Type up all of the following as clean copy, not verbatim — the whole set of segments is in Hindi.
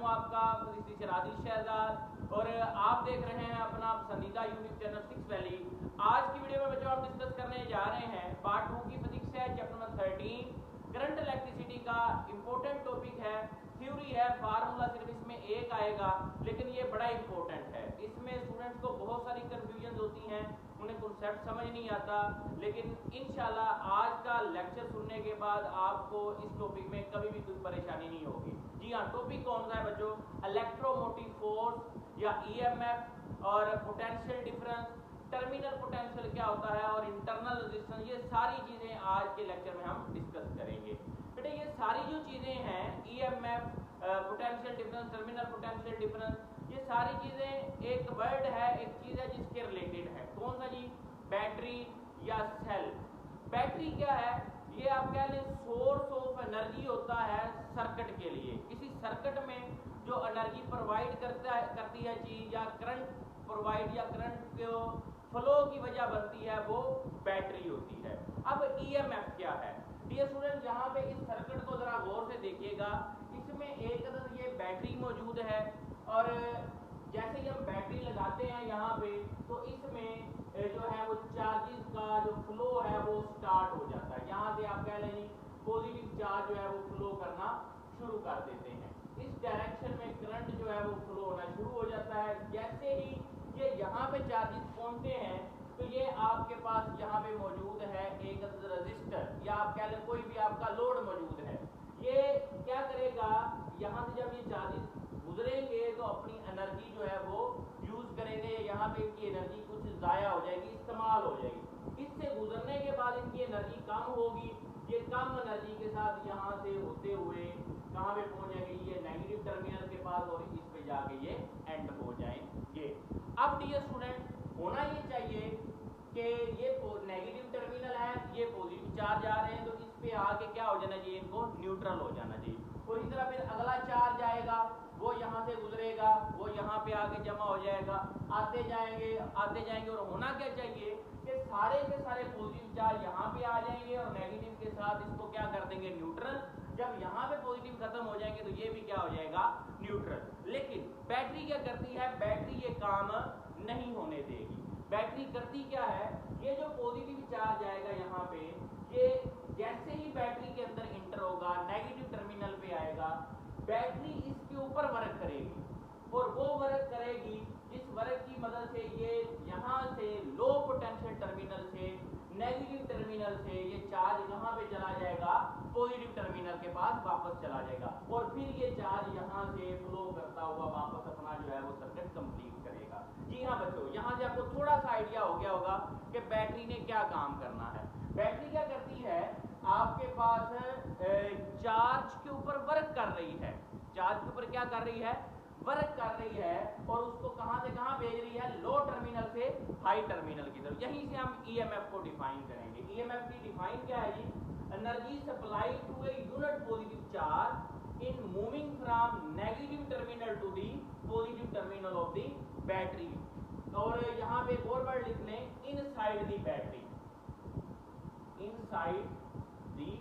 हूँ आपका फिजिक्स टीचर आदिल शहजाद और आप देख रहे हैं अपना पसंदीदा यूट्यूब चैनल सिक्स वैली। आज की वीडियो में बच्चों हम डिस्कस करने जा रहे हैं पार्ट 2 की फिजिक्स है, चैप्टर नंबर 13 करंट इलेक्ट्रिसिटी का इंपॉर्टेंट टॉपिक है, थ्योरी है, फार्मूला सिर्फ इसमें एक आएगा लेकिन ये बड़ा इंपॉर्टेंट है। इसमें स्टूडेंट्स को बहुत सारी कंफ्यूजन होती हैं, उन्हें कॉन्सेप्ट समझ नहीं आता, लेकिन इंशाल्लाह आज का लेक्चर सुनने के बाद आपको इस टॉपिक में कभी भी कोई परेशानी नहीं होगी। जी हाँ, टॉपिक कौन सा है बच्चों? इलेक्ट्रोमोटिव फोर्स या ईएमएफ और पोटेंशियल डिफरेंस, टर्मिनल पोटेंशियल क्या होता है और इंटरनल रेजिस्टेंस, ये सारी चीजें आज के लेक्चर में हम डिस्कस करेंगे। बेटा ये सारी जो चीजें हैं EMF, potential difference, terminal potential difference, ये सारी चीजें एक वर्ड है, एक चीज है जिसके रिलेटेड है। कौन सा जी? बैटरी या सेल। बैटरी क्या है? ये आप कह लें सोर्स ऑफ एनर्जी होता है सर्किट के लिए। किसी सर्किट में जो एनर्जी प्रोवाइड करती है चीज या करंट प्रोवाइड या करंट फ्लो की वजह बनती है, वो बैटरी होती है। अब ईएमएफ क्या है? डियर स्टूडेंट, यहाँ पे इस सर्किट को जरा गौर से देखिएगा, इसमें एक अदद ये बैटरी मौजूद है और जैसे ही हम बैटरी लगाते हैं यहाँ पे तो इसमें जो है वो चार्जेस का जो फ्लो है वो स्टार्ट हो जाता है। यहाँ से आप कह लें पॉजिटिव चार्ज जो है वो फ्लो करना शुरू कर देते हैं। इस डायरेक्शन में करंट जो है वो फ्लो होना शुरू हो जाता है। जैसे ही ये यहाँ पे चार्जेस पहुंचते हैं तो ये आपके पास यहाँ पे मौजूद है एक रजिस्टर या आप कह लें कोई भी आपका लोड मौजूद है। ये क्या करेगा, यहाँ से जब ये चार्जेस गुजरेंगे तो अपनी एनर्जी जो है वो यूज करेंगे। यहाँ पे इनकी एनर्जी कुछ जाया हो जाएगी, इस्तेमाल हो जाएगी। इससे गुजरने के बाद इनकी एनर्जी कम होगी। ये कम एनर्जी के साथ यहाँ से होते हुए कहाँ पे पहुंच जाएगी? ये नेगेटिव टर्मिनल के पास और इस पे जाके ये एंड हो जाएंगे। अब डियर स्टूडेंट, होना ये चाहिए कि ये नेगेटिव टर्मिनल है, ये पॉजिटिव चार्ज आ रहे हैं तो इस पे आके क्या हो जाना चाहिए? इनको न्यूट्रल हो जाना चाहिए। और इस तरह फिर अगला चार्ज आएगा, वो यहाँ से गुजरेगा, वो यहाँ पे आके जमा हो जाएगा, आते जाएंगे और होना क्या चाहिए कि सारे के सारे पॉजिटिव चार्ज यहाँ पे आ जाएंगे और नेगेटिव के साथ इसको क्या कर देंगे? न्यूट्रल। जब यहाँ पे पॉजिटिव खत्म हो जाएंगे तो ये भी क्या हो जाएगा? न्यूट्रल। लेकिन बैटरी क्या करती है? बैटरी ये काम नहीं होने देगी। बैटरी करती क्या है? ये जो पॉजिटिव चार्ज आएगा यहाँ पे, ये जैसे ही बैटरी के अंदर इंटर होगा, नेगेटिव टर्मिनल पे आएगा, बैटरी इसके ऊपर वर्क करेगी और वो वर्क करेगी जिस वर्क की मदद से ये यहाँ से लो पोटेंशियल टर्मिनल से, नेगेटिव टर्मिनल से ये चार्ज कहाँ पे चला जाएगा? पॉजिटिव टर्मिनल के पास वापस चला जाएगा और फिर ये चार्ज यहाँ से फ्लो करता हुआ वापस अपना जो है वो सर्किट कंप्लीट करेगा। जी हाँ बच्चों, यहाँ से आपको थोड़ा सा आइडिया हो गया होगा कि बैटरी ने क्या काम करना है। बैटरी क्या करती है? आपके पास चार्ज के ऊपर वर्क कर रही है। चार्ज के ऊपर क्या कर रही है? वर्क कर रही है और उसको कहां से कहां भेज रही है? लो टर्मिनल से हाई टर्मिनल की तरफ। यहीं से हम ईएमएफ को डिफाइन करेंगे। ईएमएफ की डिफाइन क्या है जी? Energy supply to a unit positive charge in moving from negative terminal to the positive terminal of the battery. और यहां पे एक और वर्ड लिख लें, inside the battery. Inside the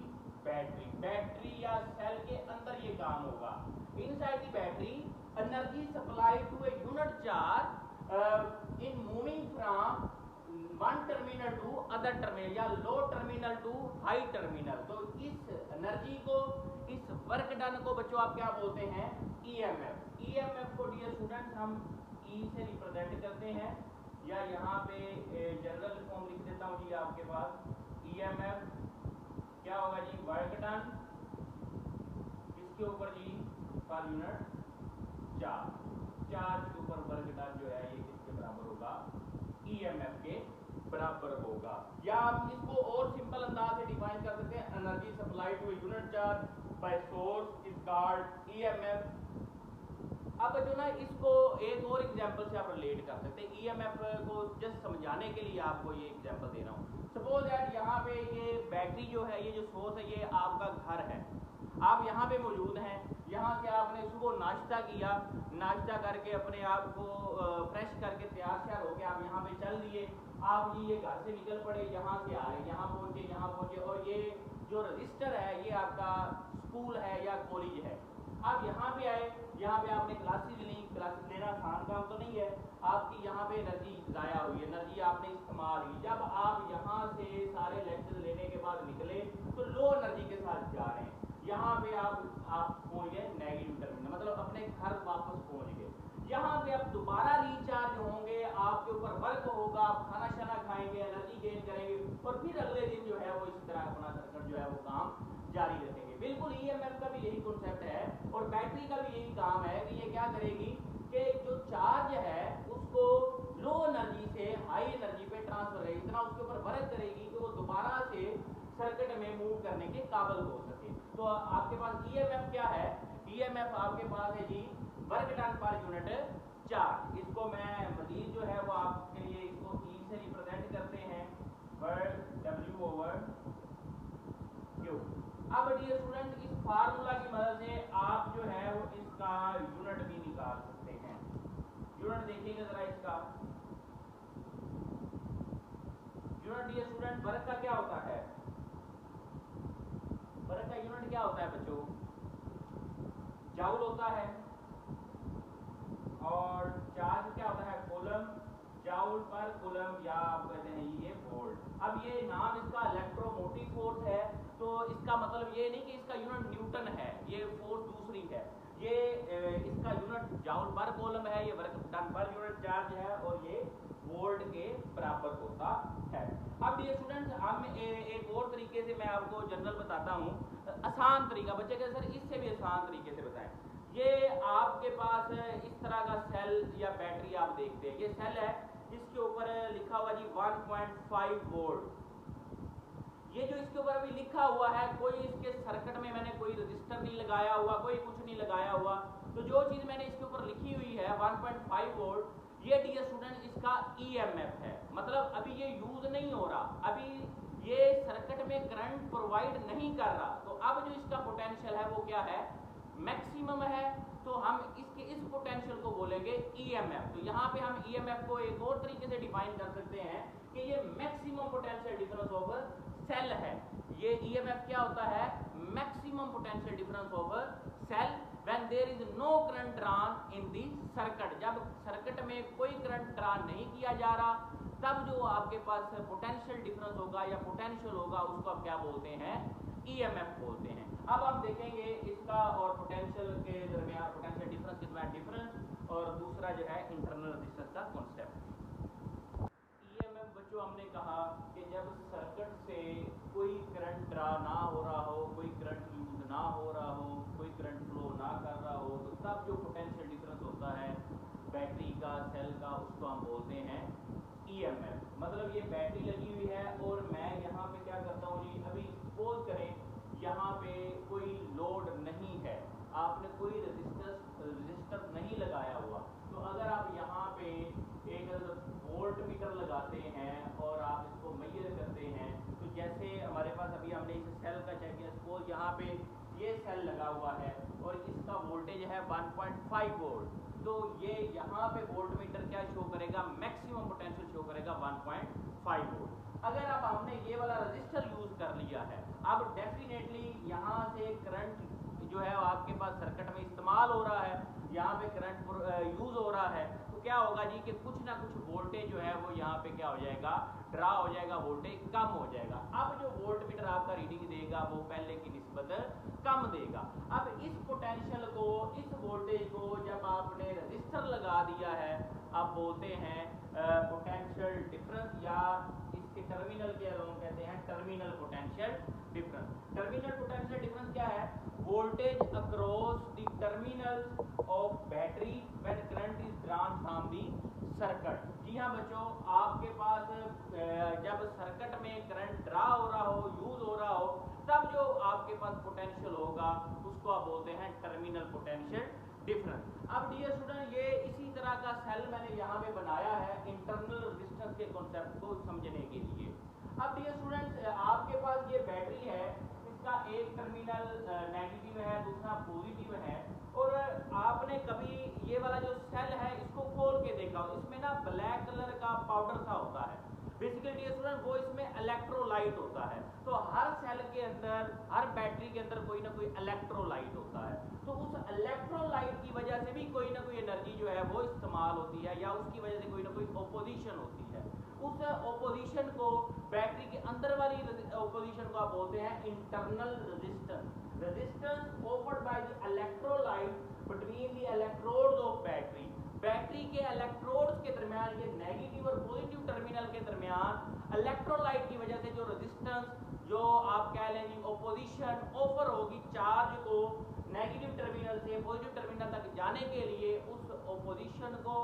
battery, battery या सेल के अंदर ये काम होगा। Inside the battery energy supply to a unit charge in moving from one terminal to other terminal या low terminal to high terminal. तो इस एनर्जी को, इस वर्क डन को बच्चों आप क्या बोलते हैं? ईएमएफ। ईएमएफ को डियर स्टूडेंट्स हम ई से रिप्रेजेंट करते हैं या यहाँ पे जनरल फॉर्म लिख देता हूँ जी आपके पास। ईएमएफ क्या होगा जी? वर्क डन इसके ऊपर जी पर यूनिट चार्ज। चार्ज के ऊपर वर्क डन जो है ये किसके बराबर होगा? ईएमएफ के बराबर होगा। या आप इसको और सिंपल अंदाज से डिफाइन कर सकते हैं, energy supply to unit charge by source is called EMF. अब जो ना इसको एक और एग्जांपल से आप रिलेट कर सकते हैं। ईएमएफ को जस्ट समझाने के लिए आपको ये एग्जांपल दे रहा हूँ। सपोज दैट यहाँ पे ये बैटरी जो है, ये जो सोर्स है, ये आपका घर है, आप यहाँ पे मौजूद हैं। यहाँ से आपने सुबह नाश्ता किया, नाश्ता करके अपने आप को फ्रेश करके तैयार होके आप यहाँ पे चल दिए। आप जी ये घर से निकल पड़े, यहाँ से आए, यहाँ पहुँचे और ये जो रजिस्टर है ये आपका स्कूल है या कॉलेज है। आप यहाँ पे आए यहाँ पे आपने क्लासेस ली, क्लासेस लेना आसान काम तो नहीं है, आपकी यहाँ पे एनर्जी ज़ाया हुई, एनर्जी आपने इस्तेमाल की। जब आप यहाँ से सारे लेक्चर लेने के बाद निकले तो लो एनर्जी के साथ जा रहे हैं, यहाँ पे आप पहुँच गए नेगेटिव टर्मिनल, मतलब अपने घर वापस पहुँच गए। यहाँ पे आप दोबारा रिचार्ज होंगे, आपके ऊपर वर्क होगा, आप खाना शाना खाएंगे, एनर्जी गेन करेंगे और फिर अगले दिन जो है वो इसी तरह अपना सर्किट जो है वो काम जारी रखेंगे। बिल्कुल ईएमएफ का भी यही कॉन्सेप्ट है और बैटरी का भी यही काम है कि ये क्या करेगी कि जो चार्ज है उसको लो एनर्जी से हाई एनर्जी पे ट्रांसफर करेगी, इतना उसके ऊपर वर्क करेगी कि वो दोबारा से सर्किट में मूव करने के काबिल हो सके। तो आपके पास ईएमएफ क्या है, ईएमएफ आपके पास है जी work done per unit charge. इसको मैं मजीद जो है वो आपके लिए इसको ई से रिप्रेजेंट करते हैं, वर्क W ओवर Q। अब डियर स्टूडेंट इस फार्मूला की मदद से आप जो है वो इसका यूनिट भी निकाल सकते हैं। यूनिट देखिएगा जरा इसका यूनिट डियर स्टूडेंट वर्क का क्या होता है, वर्क का यूनिट क्या होता है बच्चों, जाउल होता है और चार्ज क्या होता है कूलम, जाउल पर कूलम या आप कहते हैं ये वोल्ट। अब ये नाम इसका इलेक्ट्रोमोटिव फोर्स है तो इसका मतलब ये नहीं कि इसका यूनिट न्यूटन है, ये फोर्स दूसरी है, ये इसका यूनिट जाउल पर कूलम है, ये work done per unit charge है और ये वोल्ट के बराबर होता है। अब ये स्टूडेंट्स हम एक और तरीके से मैं आपको जनरल बताता हूँ, आसान तरीका, बच्चे के सर इससे भी आसान तरीके से बताएं। ये आपके पास इस तरह का सेल या बैटरी आप देखते हैं, ये सेल है जिसके ऊपर लिखा हुआ जी 1.5 वोल्ट। ये जो इसके ऊपर अभी लिखा हुआ है, कोई इसके सर्किट में मैंने कोई रजिस्टर नहीं लगाया हुआ, कोई कुछ नहीं लगाया हुआ, तो जो चीज मैंने इसके ऊपर लिखी हुई है 1.5 वोल्ट, ये डियर स्टूडेंट इसका ईएमएफ है, मतलब अभी ये यूज नहीं हो रहा, अभी ये सर्किट में करंट प्रोवाइड नहीं कर रहा, तो अब जो इसका पोटेंशियल है वो क्या है, मैक्सिमम है, तो हम इसके इस पोटेंशियल को बोलेंगे ईएमएफ। तो यहाँ पे हम ईएमएफ को एक और तरीके से डिफाइन कर सकते हैं कि ये maximum potential difference of cell है। ये ईएमएफ क्या होता है, maximum potential difference of cell when there is no current drawn in the circuit. जब सर्किट में कोई करंट ड्रॉन नहीं किया जा रहा, तब जो आपके पास पोटेंशियल डिफरेंस होगा या पोटेंशियल होगा उसको आप क्या बोलते हैं, ईएमएफ बोलते हैं। अब हम देखेंगे इसका और पोटेंशियल के दरमियान, पोटेंशियल डिफरेंस के दरमियान डिफरेंस और दूसरा जो है इंटरनल रेजिस्टेंस का कॉन्सेप्ट। ईएमएफ बच्चों हमने कहा कि जब सर्किट से कोई करंट ड्रा ना हो रहा हो, कोई करंट यूज ना हो रहा हो, कोई करंट फ्लो ना कर रहा हो, तो तब जो पोटेंशियल डिफरेंस होता है बैटरी का, सेल का, उसको हम बोलते हैं ईएमएफ। मतलब ये बैटरी लगी हुई है और मैं यहाँ पे क्या करता हूँ जी, अभी सपोज करें यहाँ पे कोई लोड नहीं है, आपने कोई रजिस्टर नहीं लगाया हुआ, तो अगर आप यहाँ पे एक वोल्ट मीटर लगाते हैं और आप इसको मेजर करते हैं, तो जैसे हमारे पास अभी हमने इस सेल का चेक किया, सपोज यहाँ पे ये सेल लगा हुआ है और इसका वोल्टेज है 1.5 वोल्ट, तो ये यहाँ पे वोल्ट मीटर क्या शो करेगा, मैक्सिमम पोटेंशियल शो करेगा 1.5 वोल्ट। अगर अब हमने ये वाला रजिस्टर यूज कर लिया है, अब डेफिनेटली यहाँ से करंट जो है आपके पास सर्किट में इस्तेमाल हो रहा है, यहाँ पे करंट यूज हो रहा है, तो क्या होगा जी कि कुछ ना कुछ वोल्टेज जो है वो यहाँ पे क्या हो जाएगा, ड्रा हो जाएगा, वोल्टेज कम हो जाएगा। अब जो वोल्ट मीटर आपका रीडिंग देगा वो पहले की निस्बत कम देगा। अब इस पोटेंशियल को, इस वोल्टेज को जब आपने रजिस्टर लगा दिया है, आप बोलते हैं पोटेंशियल डिफरेंस, या इसके टर्मिनल के अलोंग कहते हैं terminal potential difference. Terminal potential difference क्या है, voltage across the terminals of battery when current is drawn from the circuit. जी हाँ बच्चों, आपके पास जब सर्किट में करंट ड्रा हो रहा हो, यूज हो रहा हो, तब जो आपके पास पोटेंशियल होगा उसको आप बोलते हैं टर्मिनल पोटेंशियल डिफरेंस। अब डियर स्टूडेंट, ये इसी तरह का सेल मैंने यहाँ पे बनाया है इंटरनल रेजिस्टेंस के कॉन्सेप्ट को समझने के लिए। अब डियर स्टूडेंट्स, आपके पास ये बैटरी है, इसका एक टर्मिनल नेगेटिव है, दूसरा पॉजिटिव है, और आपने कभी ये वाला जो सेल है इसको खोल के देखा हो, इसमें ना ब्लैक कलर का पाउडर सा होता है। बेसिकली डियर स्टूडेंट वो इसमें इलेक्ट्रोलाइट होता है। तो हर सेल के अंदर, हर बैटरी के अंदर कोई ना कोई इलेक्ट्रोलाइट होता है। तो उस इलेक्ट्रोलाइट की वजह से भी कोई ना कोई एनर्जी जो है वो इस्तेमाल होती है, या उसकी वजह से कोई ना कोई ओपोजिशन होती है। उस ओपोजिशन को, बैटरी के अंदर वाली ओपोजिशन को आप बोलते हैं internal resistance. Resistance offered by the electrolyte between the electrodes of battery. Battery के इलेक्ट्रोड्स के दरमियान, ये नेगेटिव और पॉजिटिव टर्मिनल के दरमियान इलेक्ट्रोलाइट की वजह से जो रेजिस्टेंस, जो आप कह लें जी ओपोजिशन ऑफर होगी चार्ज को नेगेटिव टर्मिनल से पॉजिटिव टर्मिनल तक जाने के लिए, उस ओपोजिशन को,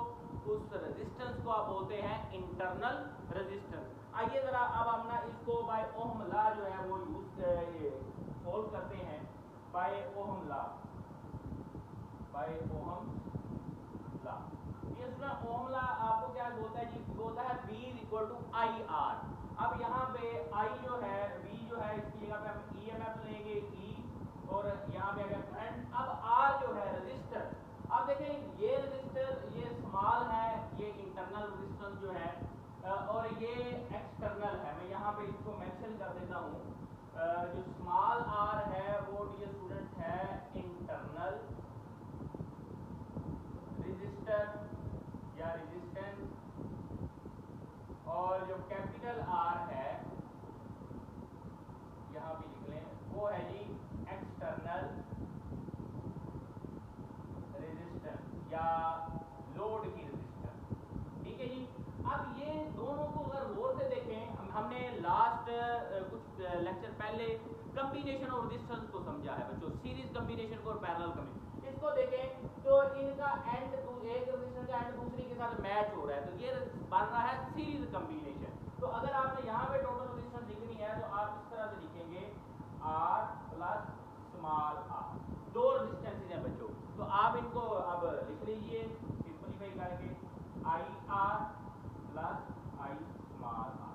उस रेजिस्टेंस को आप बोलते हैं इंटरनल रेजिस्टेंस। आइए जरा अब हम ना इसको बाय ओहम लॉ जो है वो सोल्व करते हैं। By Ohm law, by Ohm law, ये सुना ओहम लॉ आपको क्या बोलता है जी, बोलता है V = IR। अब यहाँ पे I जो है, V जो है, इसकी जगह पे हम EMF लेंगे E, और यहाँ पे अगर करंट, अब R जो है रेजिस्टर। अब देखें ये रेजिस्टर, ये स्मॉल है, ये इंटरनल रेजिस्टेंस जो है, और ये एक्सटर्नल है। मैं यहाँ पे इसको मेंशन कर देता हूँ। जो स्मॉल r है वो डियर स्टूडेंट है इंटरनल रेजिस्टर या रेजिस्टेंस, और जो कैपिटल R है यहाँ भी लिख लें, वो है जी एक्सटर्नल रेजिस्टेंस या लोड की रेजिस्टेंस। ठीक है जी। अब ये दोनों को अगर गौर से देखें, हमने लास्ट कुछ लेक्चर पहले कॉम्बिनेशन ऑफ रेजिस्टेंस को समझा है बच्चों, सीरीज कॉम्बिनेशन को और पैरेलल कॉम्बिनेशन। इसको देखें तो इनका एंड, एक रेजिस्टेंस का एंड दूसरी के साथ मैच हो रहा है, तो ये बन रहा है सीरीज कॉम्बिनेशन। तो अगर आपने यहाँ पे टोटल रेजिस्टेंस लिखनी है तो आप इस तरह से लिखेंगे R प्लस स्मॉल r, दो रेजिस्टेंसेस हैं बच्चों। तो आप इनको अब लिख लीजिए सिंपलीफाई करके, IR plus I small r।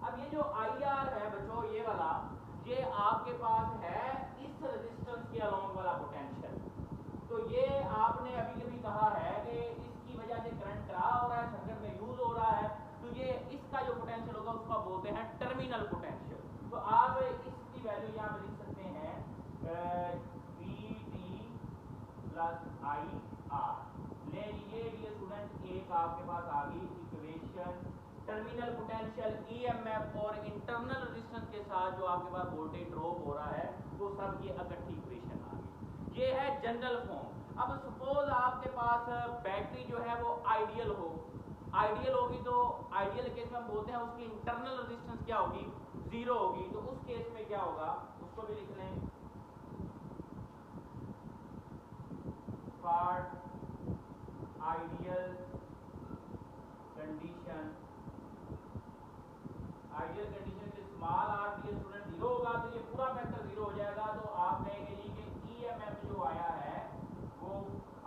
अब ये जो IR है बच्चों, ये वाला, ये आपके पास है इस रेजिस्टेंस के अलोंग वाला पोटेंशियल। तो ये आपने अभी कभी कहा है कि इसकी वजह से करंट ड्रा हो रहा है, सर्किट में यूज हो रहा है, तो ये इसका जो पोटेंशियल होगा उसको बोलते हैं टर्मिनल पोटेंशियल। तो आप इसकी वैल्यू यहाँ पे लिख सकते हैं VT प्लस IR। ले लीजिए ये स्टूडेंट, एक आपके पास आ गई इक्वेशन, टर्मिनल पोटेंशियल, EMF और इंटरनल रेजिस्टेंस के साथ जो आपके पास वोल्टेज ड्रॉप हो रहा है, वो सब ये इकट्ठी इक्वेशन आ गई। ये है जनरल फॉर्म। अब सपोज आपके पास बैटरी जो है वो आइडियल हो, आइडियल होगी तो आइडियल केस में हम बोलते हैं उसकी इंटरनल रेजिस्टेंस क्या होगी, 0 होगी। तो उस केस में क्या होगा, उसको भी लिख लें, for ideal condition, ideal condition के स्मॉल r डियर स्टूडेंट 0 होगा, तो ये पूरा फैक्टर 0 हो जाएगा। तो आप कहेंगे जी कि EMF जो आया है वो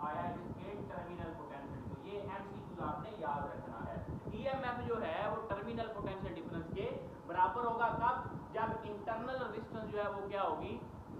आया इसके टर्मिनल पोटेंशियल। तो ये MCQ आपने याद रखना है। EMF जो है वो टर्मिनल पोटेंशियल डिफरेंस के बराबर होगा, कब, जब इंटरनल रेजिस्टेंस जो है वो क्या होगी,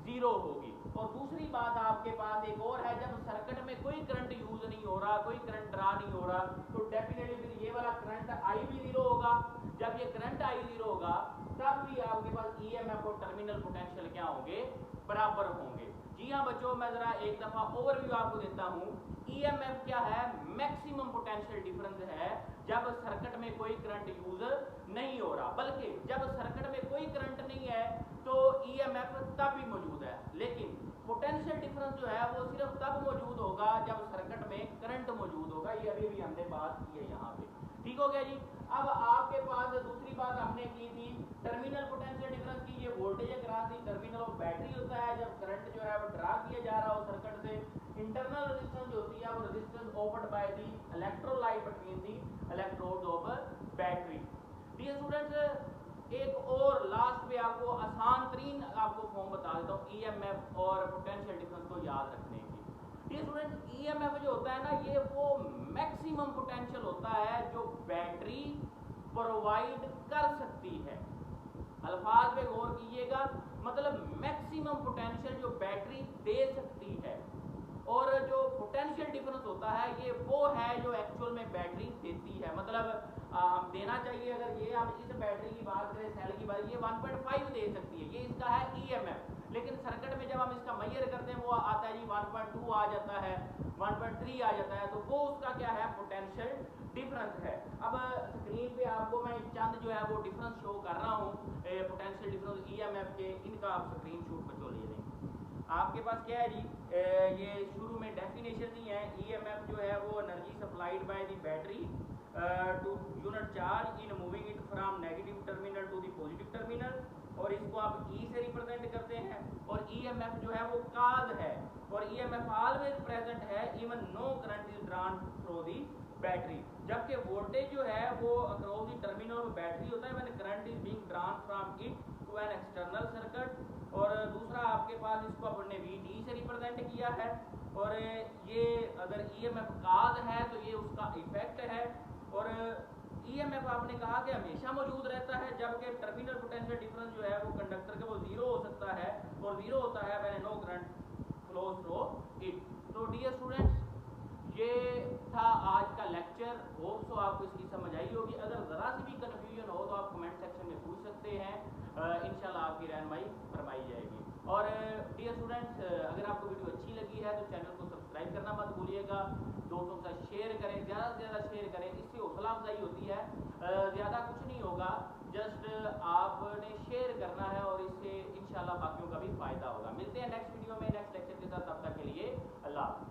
0 होगी। और दूसरी बात आपके पास एक और है, जब सर्किट में कोई करंट यूज नहीं हो रहा, कोई करंट ड्रा नहीं हो रहा, तो डेफिनेटली फिर ये वाला करंट I भी 0 होगा। जब ये करंट I 0 होगा तब भी आपके पास EMF और टर्मिनल पोटेंशियल क्या होंगे, बराबर होंगे। जी हाँ बच्चों, मैं जरा एक दफा ओवरव्यू आपको देता हूँ। EMF क्या है, मैक्सिमम पोटेंशियल डिफरेंस है जब सर्किट में कोई करंट यूज नहीं हो रहा, बल्कि जब सर्किट में कोई करंट नहीं है तो EMF तब भी मौजूद है। लेकिन पोटेंशियल डिफरेंस जो है वो सिर्फ तब मौजूद होगा जब सर्किट में करंट मौजूद होगा। ये अभी भी हमने बात की है यहाँ पे, ठीक हो गया जी। अब आपके पास दूसरी बात हमने की थी टर्मिनल पोटेंशियल डिफरेंस की, ये voltage across the terminal of battery होता है जब करंट जो है वो ड्रा किया जा रहा हो सर्किट से। इंटरनल रेजिस्टेंस जो होती है वो resistance offered by the electrolyte between the electrodes of battery. Dear students, एक और लास्ट पे आपको आसान तरीन आपको फॉर्म बता देता हूँ EMF और पोटेंशियल डिफरेंस को याद रखने की। डियर स्टूडेंट, EMF जो होता है ना, ये वो मैक्सिमम पोटेंशियल होता है जो बैटरी प्रोवाइड कर सकती है। अल्फाज पे गौर कीजिएगा, मतलब मैक्सिमम पोटेंशियल जो बैटरी दे सकती है, और जो पोटेंशियल डिफरेंस होता है ये वो है जो एक्चुअल में बैटरी देती है। मतलब देना चाहिए। अगर ये हम इस बैटरी की बात करें, सेल की बात, ये 1.5 दे सकती है, ये इसका है ईएमएफ। लेकिन सर्किट में जब हम इसका मेजर करते हैं वो आता है जी 1.2 आ जाता है, 1.3 आ जाता है, तो वो उसका क्या है, पोटेंशियल डिफरेंस है। अब स्क्रीन पे आपको मैं चंद जो है वो डिफरेंस शो कर रहा हूँ पोटेंशियल डिफरेंस ईएमएफ के, इनका आप स्क्रीन शॉट पर ले लें। आपके पास क्या है जी, ये शुरू में डेफिनेशन ही है। ईएमएफ जो है वो energy supplied by the battery to unit charge in moving it from negative terminal to the positive terminal, और इसको आप ई से रिप्रेजेंट करते हैं। और ईएमएफ जो है वो काज है, और ईएमएफ ऑलवेज प्रेजेंट है even no current is drawn through the battery, जबकि वोल्टेज जो है वो across the terminal of battery होता है when current is being drawn from it to an external circuit. और दूसरा आपके पास इसको अपने वीडी से रिप्रेजेंट किया है, और ये अगर ईएमएफ काज है तो ये उसका इफेक्ट है। और ईएमएफ आपने कहा कि हमेशा मौजूद रहता है, जबकि टर्मिनल पोटेंशियल डिफरेंस जो है वो कंडक्टर के वो जीरो हो सकता है, और जीरो होता है when no current flows through it. तो डियर स्टूडेंट्स, ये था आज का लेक्चर। होप सो आपको इसकी समझ आई होगी। अगर ज़रा सी भी कन्फ्यूजन हो तो आप कमेंट सेक्शन में पूछ सकते हैं, इंशाल्लाह आपकी रहनुमाई फरमाई जाएगी। और डियर स्टूडेंट्स, अगर आपको वीडियो अच्छी लगी है तो चैनल को सब्सक्राइब करना मत भूलिएगा, दोस्तों के साथ शेयर करें, ज़्यादा से ज़्यादा शेयर करें, इससे हौसला अफजाई होती है। ज़्यादा कुछ नहीं होगा, जस्ट आपने शेयर करना है और इससे इंशाल्लाह बाकियों का भी फ़ायदा होगा। मिलते हैं नेक्स्ट वीडियो में नेक्स्ट लेक्चर के साथ, तब तक के लिए अल्लाह।